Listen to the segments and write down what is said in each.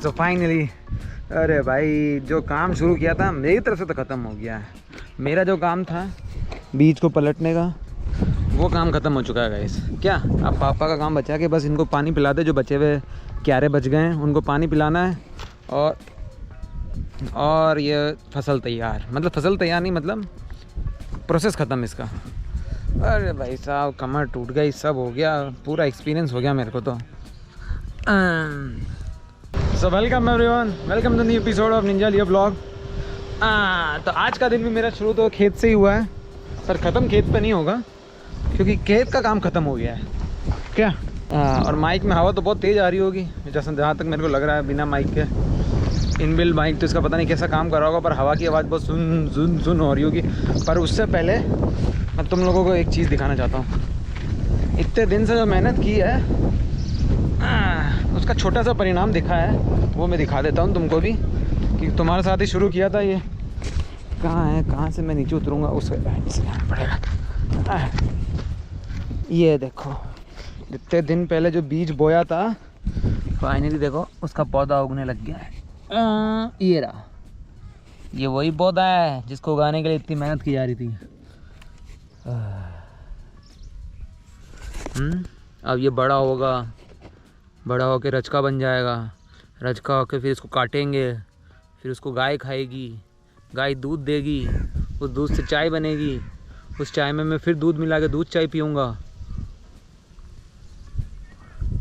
So finally अरे भाई जो काम शुरू किया था मेरी तरफ से तो ख़त्म हो गया है। मेरा जो काम था बीज को पलटने का वो काम ख़त्म हो चुका है गाइस। क्या अब पापा का काम बचा के बस इनको पानी पिला दे, जो बचे हुए क्यारे बच गए हैं उनको पानी पिलाना है और ये फसल तैयार, मतलब फसल तैयार नहीं, मतलब प्रोसेस ख़त्म इसका। अरे भाई साहब कमर टूट गई, सब हो गया, पूरा एक्सपीरियंस हो गया मेरे को तो। So welcome everyone, welcome to new episode of Ninja Leo Blog. तो आज का दिन भी मेरा शुरू तो खेत से ही हुआ है, पर ख़त्म खेत पे नहीं होगा क्योंकि खेत का काम ख़त्म हो गया है। क्या और माइक में हवा तो बहुत तेज़ आ रही होगी, जहाँ तक मेरे को लग रहा है। बिना माइक के इनबिल्ड माइक तो इसका पता नहीं कैसा काम कर रहा होगा, पर हवा की आवाज़ बहुत सुन हो रही होगी। पर उससे पहले मैं तुम लोगों को एक चीज़ दिखाना चाहता हूँ। इतने दिन से जो मेहनत की है उसका छोटा सा परिणाम दिखा है, वो मैं दिखा देता हूँ तुमको भी कि तुम्हारे साथ ही शुरू किया था। ये कहाँ है, कहाँ से मैं नीचे उतरूँगा, उससे पड़ेगा। ये देखो इतने दिन पहले जो बीज बोया था फाइनली देखो उसका पौधा उगने लग गया है। ये रहा, ये वही पौधा है जिसको उगाने के लिए इतनी मेहनत की जा रही थी। अब ये बड़ा होगा, बड़ा होकर रचका बन जाएगा, रचका होकर फिर इसको काटेंगे, फिर उसको गाय खाएगी, गाय दूध देगी, उस दूध से चाय बनेगी, उस चाय में मैं फिर दूध मिला के दूध चाय पीऊँगा।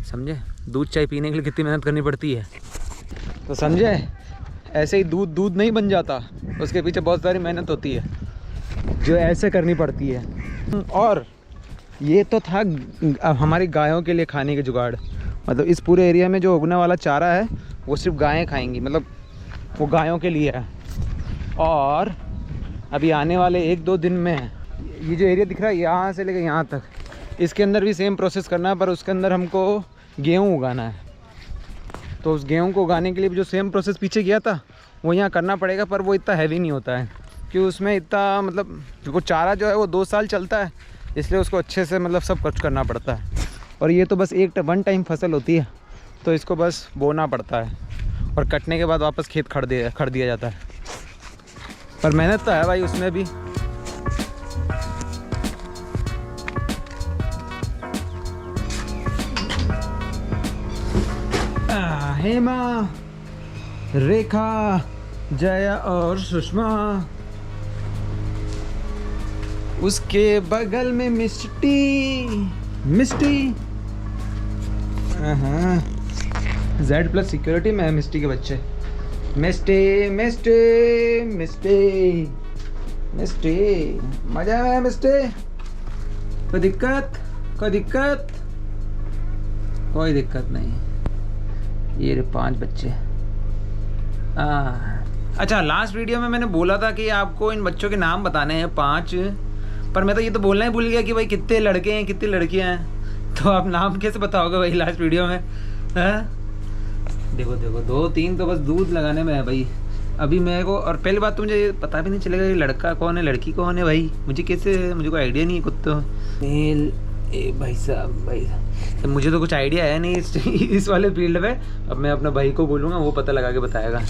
समझे, दूध चाय पीने के लिए कितनी मेहनत करनी पड़ती है, तो समझे। ऐसे ही दूध नहीं बन जाता, उसके पीछे बहुत सारी मेहनत होती है जो ऐसे करनी पड़ती है। और ये तो था हमारी गायों के लिए खाने के जुगाड़, मतलब इस पूरे एरिया में जो उगने वाला चारा है वो सिर्फ गायें खाएंगी, मतलब वो गायों के लिए है। और अभी आने वाले 1-2 दिन में ये जो एरिया दिख रहा है यहाँ से लेकर यहाँ तक, इसके अंदर भी सेम प्रोसेस करना है, पर उसके अंदर हमको गेहूँ उगाना है। तो उस गेहूँ को उगाने के लिए जो सेम प्रोसेस पीछे किया था वो यहाँ करना पड़ेगा, पर वो इतना हैवी नहीं होता है कि उसमें इतना, मतलब वो चारा जो है वो 2 साल चलता है, इसलिए उसको अच्छे से मतलब सब कुछ करना पड़ता है। और ये तो बस वन टाइम फसल होती है, तो इसको बस बोना पड़ता है और कटने के बाद वापस खेत खड़ दिया जाता है। पर मेहनत तो है भाई उसमें भी। हेमा, रेखा, जया और सुषमा, उसके बगल में मिस्टी। Z+ सिक्योरिटी में है मिस्टी के बच्चे। मिस्टी मजा में है मिस्टी। कोई दिक्कत नहीं। ये रे 5 बच्चे। अच्छा, लास्ट वीडियो में मैंने बोला था कि आपको इन बच्चों के नाम बताने हैं 5, पर मैं तो ये तो बोलना ही भूल गया कि भाई कितने लड़के हैं कितनी लड़कियां हैं। तो आप नाम कैसे बताओगे भाई लास्ट वीडियो में? देखो 2-3 तो बस दूध लगाने में है भाई अभी मेरे को। और पहली बात तो मुझे पता भी नहीं चलेगा कि लड़का कौन है लड़की कौन है भाई, मुझे कोई आइडिया नहीं है कुत्तों मेल। भाई साहब तो मुझे तो कुछ आइडिया है नहीं इस वाले फील्ड में। अब मैं अपने भाई को बोलूँगा, वो पता लगा के बताएगा।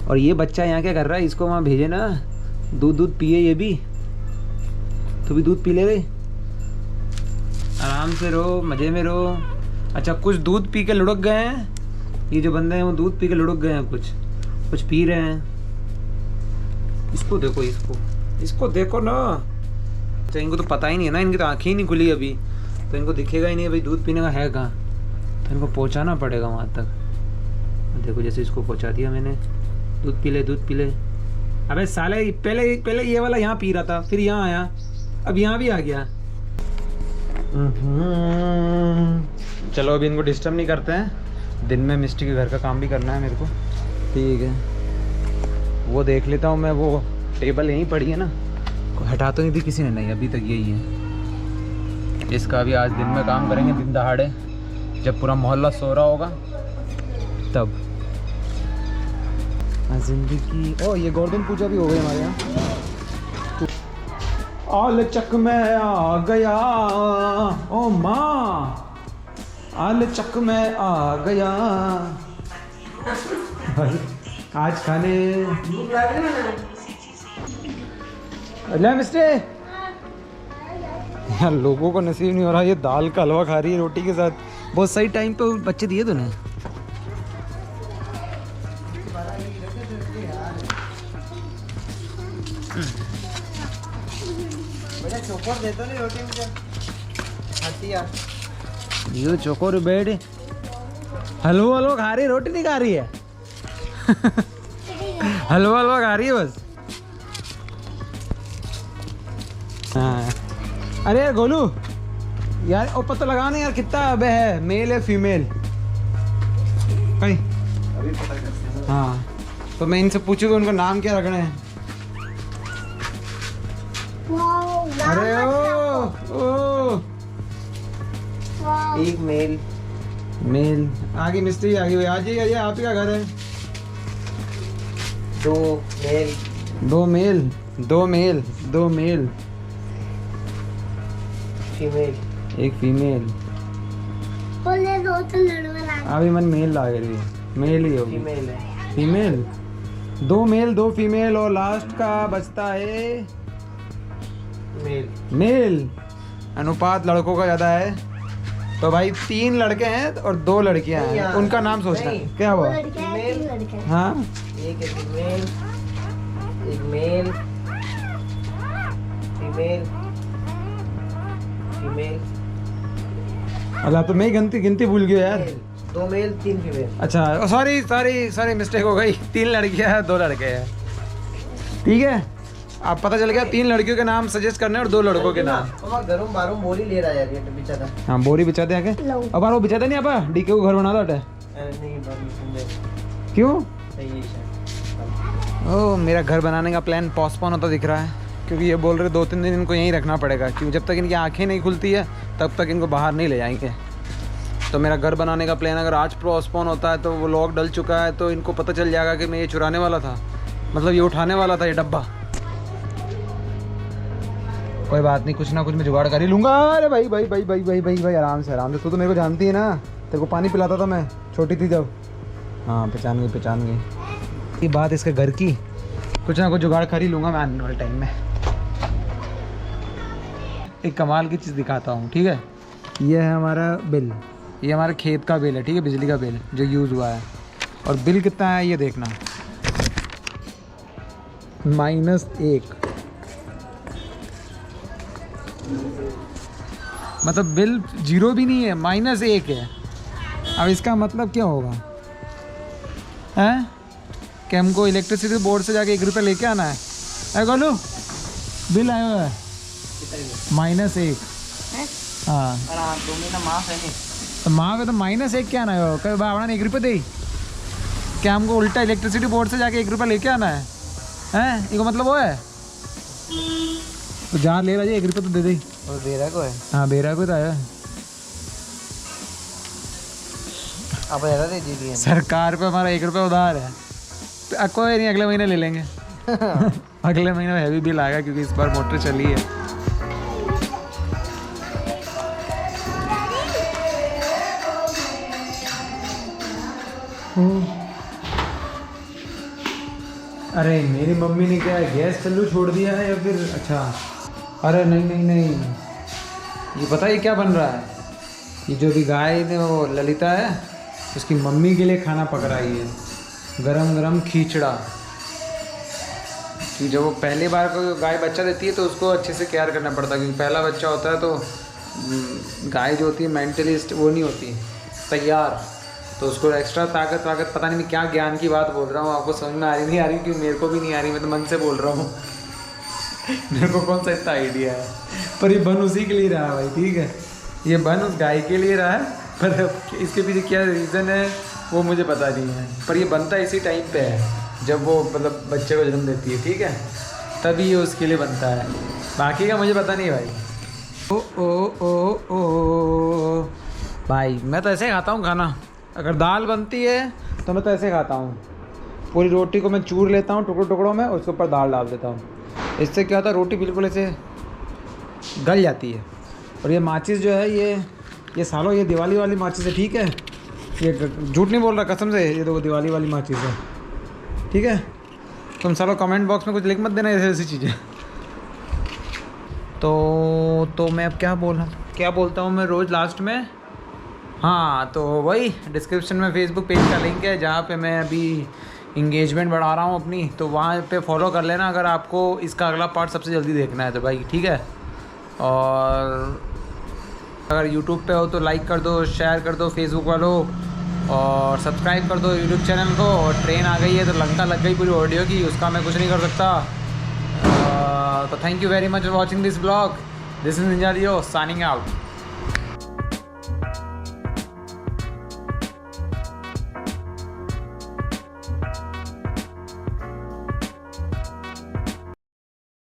और ये बच्चा यहाँ क्या कर रहा है, इसको वहाँ भेजे ना, दूध पिए, ये भी तो भी दूध पी ले भाई, आराम से रहो, मज़े में रहो। अच्छा, कुछ दूध पी के लुढ़क गए हैं, ये जो बंदे हैं वो दूध पी के लुढ़क गए हैं, कुछ पी रहे हैं। इसको देखो ना। अच्छा, इनको तो पता ही नहीं है ना, इनकी तो आँखें ही नहीं खुली अभी, तो इनको दिखेगा ही नहीं भाई दूध पीने का है कहाँ। तो इनको पहुँचाना पड़ेगा वहाँ तक। देखो जैसे इसको पहुँचा दिया मैंने, दूध पी ले। अबे साले, पहले ये वाला यहाँ पी रहा था, फिर यहाँ आया, अब यहाँ भी आ गया। चलो अभी इनको डिस्टर्ब नहीं करते हैं, दिन में मिस्टी के घर का काम भी करना है मेरे को। ठीक है, वो देख लेता हूँ मैं। वो टेबल यहीं पड़ी है ना, हटा तो नहीं थी किसी ने, नहीं अभी तक यही है। इसका भी आज दिन में काम करेंगे, दिन दहाड़े, जब पूरा मोहल्ला सो रहा होगा तब। जिंदगी। ओ ये गोवर्धन पूजा भी हो गई हमारे यहाँ। आलचक में आ गया, ओ माँ आलचक में आ गया। भाई आज खाने अल्लाह मिस्टर यार लोगों को नसीब नहीं हो रहा। ये दाल का हलवा खा रही है रोटी के साथ। बहुत सही टाइम पे बच्चे दिए तूने। चोकोर देता नहीं रोटी मुझे खाती यार। ये चोकोर बेड हलवा हलवा खा रही है, रोटी नहीं खा रही है। हलवा हलवा खा रही है बस। हाँ अरे यार गोलू यार ओ पता लगा ना यार कितना अबे है, मेल है फीमेल कहीं। हाँ तो मैं इनसे पूछूंगा उनको नाम क्या रखना है। अरे ओ एक मेल मेल आगे मिस्त्री आगे हुई। आ जाइए आप ही का घर है। दो मेल दो मेल फीमेल एक फीमेल। अभी मन मेल ला रही है, मेल ही होगी। फीमेल है फीमेल दो मेल दो फीमेल और लास्ट का बचता है मेल। अनुपात लड़कों का ज्यादा है तो भाई 3 लड़के हैं और 2 लड़कियां हैं। उनका नाम सोचना क्या हुआ। हाँ एक फीमेल एक मेल फीमेल फीमेल। अल्लाह तो मैं ही गिनती भूल गया यार। 2 मेल 3 फीमेल। अच्छा सॉरी मिस्टेक हो गई। 3 लड़कियां हैं 2 लड़के हैं। ठीक है आप पता चल गया 3 लड़कियों के नाम सजेस्ट करने और 2 लड़कों के नाम। गरम बारूम बोरी ले रहा है यार, ये बिछा था। हाँ बोरी बिछा दे आके। अब वो बिछा दे नहीं आपा डीके को घर बना दो। नहीं क्यों सही है। ओ मेरा घर बनाने का प्लान पोस्टपोन होता दिख रहा है क्योंकि ये बोल रहे 2-3 दिन इनको यहीं रखना पड़ेगा क्योंकि जब तक इनकी आंखें नहीं खुलती है तब तक इनको बाहर नहीं ले जाएंगे। तो मेरा घर बनाने का प्लान अगर आज पोस्टपोन होता है तो वो लॉक डल चुका है तो इनको पता चल जाएगा कि मैं ये चुराने वाला था, मतलब ये उठाने वाला था ये डब्बा। कोई बात नहीं कुछ ना कुछ मैं जुगाड़ कर ही लूँगा। अरे भाई आराम से तू तो मेरे को जानती है ना, तेरे को पानी पिलाता था मैं छोटी थी जब। हाँ पहचान गई। ये बात इसके घर की, कुछ ना कुछ जुगाड़ कर ही लूँगा मैं आने वाले टाइम में। एक कमाल की चीज़ दिखाता हूँ ठीक है। ये है हमारा बिल, ये हमारे खेत का बिल है ठीक है, बिजली का बिल जो यूज़ हुआ है। और बिल कितना है ये देखना, -1। मतलब बिल 0 भी नहीं है, -1 है। अब इसका मतलब क्या होगा हैं कि हमको इलेक्ट्रिसिटी बोर्ड से जाके 1 रुपये लेके आना है। अरे गोलू बिल आया हुआ है -1। हाँ तो माँ तो -1 क्या आना है, कभी बावड़ा ने 1 रुपये दे क्या हमको उल्टा इलेक्ट्रिसिटी बोर्ड से जाके 1 रुपये लेके आना है हैं। इसको मतलब वो है तो जहाँ ले रहा है 1 रुपये तो दे दे। और बेरा को है। हाँ बेरा को तो आया आप ज़्यादा दे दीजिए। सरकार पे हमारा 1 रुपये उधार है तो कोई नहीं अगले महीने ले लेंगे। अगले महीने में हैवी बिल आएगा क्योंकि इस बार मोटर चली है। अरे मेरी मम्मी ने क्या गैस चालू छोड़ दिया है या फिर अच्छा। अरे नहीं ये पता है क्या बन रहा है, ये जो भी गाय ने वो ललिता है उसकी मम्मी के लिए खाना पक रही है, गरम खींचड़ा। कि जब वो पहली बार को गाय बच्चा देती है तो उसको अच्छे से केयर करना पड़ता है क्योंकि पहला बच्चा होता है तो गाय जो होती है मेंटलिस्ट वो नहीं होती तैयार, तो उसको एक्स्ट्रा ताकत पता नहीं मैं क्या ज्ञान की बात बोल रहा हूँ, आपको समझ में आ रही नहीं आ रही क्योंकि मेरे को भी नहीं आ रही, मैं तो मन से बोल रहा हूँ। मेरे को कौन सा इतना आइडिया है, पर ये बन उसी के लिए रहा है भाई ठीक है, ये बन उस गाय के लिए रहा है, पर इसके पीछे क्या रीज़न है वो मुझे पता नहीं है, पर ये बनता इसी टाइम पे है जब वो मतलब बच्चे को जन्म देती है ठीक है, तभी ये उसके लिए बनता है, बाकी का मुझे पता नहीं भाई। ओ भाई मैं तो ऐसे खाता हूँ खाना, अगर दाल बनती है तो मैं तो ऐसे खाता हूँ, पूरी रोटी को मैं चूर लेता हूँ टुकड़ों में, उसके ऊपर दाल डाल देता हूँ, इससे क्या होता है रोटी बिल्कुल ऐसे गल जाती है। और ये माचिस जो है ये सालों ये दिवाली वाली माचिस है ठीक है, ये झूठ नहीं बोल रहा कसम से, ये तो दिवाली वाली माचिस है। ठीक है, तुम सालों कमेंट बॉक्स में कुछ लिख मत देना ऐसी ऐसी चीज़ें। तो मैं अब क्या बोलता हूँ मैं रोज़ लास्ट में। हाँ, तो वही डिस्क्रिप्शन में फेसबुक पेज का लिंक है जहाँ पे मैं अभी इंगेजमेंट बढ़ा रहा हूँ अपनी, तो वहाँ पे फॉलो कर लेना अगर आपको इसका अगला पार्ट सबसे जल्दी देखना है तो भाई। ठीक है, और अगर यूट्यूब पे हो तो लाइक कर दो, शेयर कर दो फेसबुक वालों, और सब्सक्राइब कर दो यूट्यूब चैनल को। और ट्रेन आ गई है तो लंका लग गई पूरी ऑडियो की, उसका मैं कुछ नहीं कर सकता। तो thank you very much for watching this blog. This is Ninja Leo signing out.